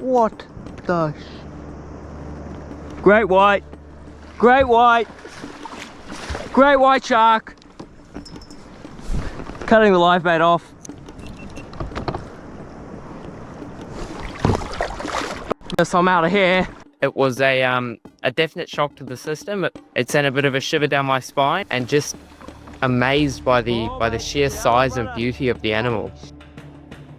What the Great white! Great white! Great white shark! Cutting the live bait off. So I'm out of here. It was a definite shock to the system. It sent a bit of a shiver down my spine, and just amazed by the sheer size and beauty of the animal.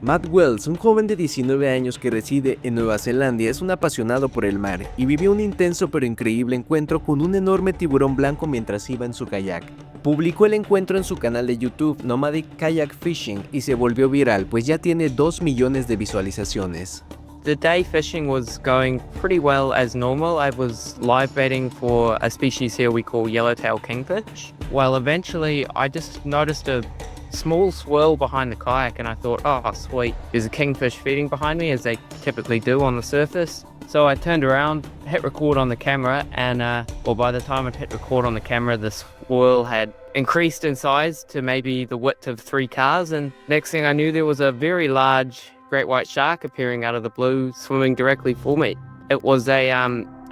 Matt Wells, un joven de 19 años que reside en Nueva Zelanda, es un apasionado por el mar y vivió un intenso pero increíble encuentro con un enorme tiburón blanco mientras iba en su kayak. Publicó el encuentro en su canal de YouTube Nomadic Kayak Fishing y se volvió viral, pues ya tiene 2 millones de visualizaciones. The day fishing was going pretty well as normal. I was live baiting for a species here we call yellowtail kingfish. Well, eventually I just noticed a small swirl behind the kayak and I thought, oh sweet, there's a kingfish feeding behind me, as they typically do on the surface. So I turned around, hit record on the camera, and well, by the time I'd hit record on the camera, the swirl had increased in size to maybe the width of 3 cars, and next thing I knew there was a very large great white shark appearing out of the blue, swimming directly for me. It was a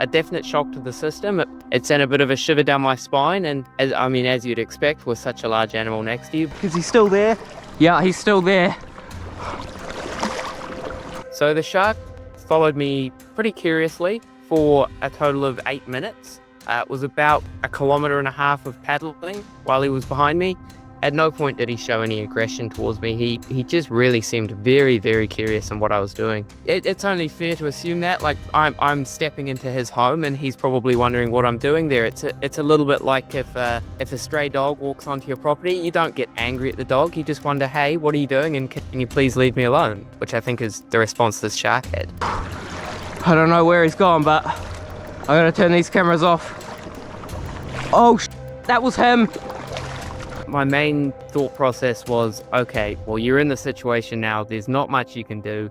definite shock to the system. It sent a bit of a shiver down my spine, and as you'd expect with such a large animal next to you. Is he still there? Yeah, he's still there. So the shark followed me pretty curiously for a total of 8 minutes. It was about 1.5 kilometers of paddling while he was behind me. At no point did he show any aggression towards me. He just really seemed very, very curious in what I was doing. It's only fair to assume that, like, I'm stepping into his home and he's probably wondering what I'm doing there. It's a little bit like if a stray dog walks onto your property, you don't get angry at the dog. You just wonder, hey, what are you doing, and can you please leave me alone? Which I think is the response this shark had. I don't know where he's gone, but I'm gonna turn these cameras off. Oh, that was him. My main thought process was, okay, well, you're in the situation now, there's not much you can do.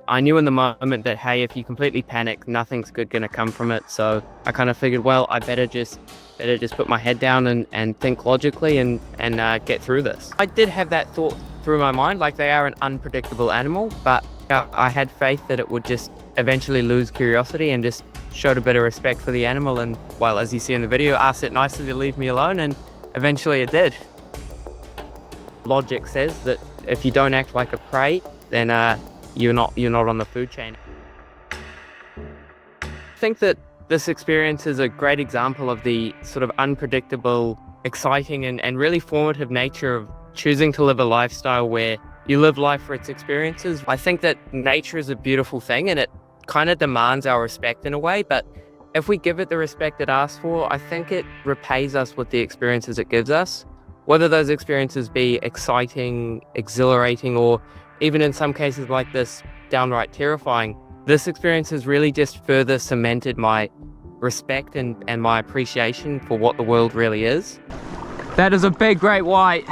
I knew in the moment that, hey, if you completely panic, nothing's good gonna come from it. So I kind of figured, well, I better just put my head down and think logically and get through this. I did have that thought through my mind, like, they are an unpredictable animal, but I had faith that it would just eventually lose curiosity and just showed a bit of respect for the animal. And, well, as you see in the video, asked it nicely to leave me alone, and eventually it did. Logic says that if you don't act like a prey, then you're not on the food chain. I think that this experience is a great example of the sort of unpredictable, exciting and really formative nature of choosing to live a lifestyle where you live life for its experiences. I think that nature is a beautiful thing and it kind of demands our respect in a way, but if we give it the respect it asks for, I think it repays us with the experiences it gives us. Whether those experiences be exciting, exhilarating, or even in some cases like this, downright terrifying, this experience has really just further cemented my respect and my appreciation for what the world really is. That is a big great white.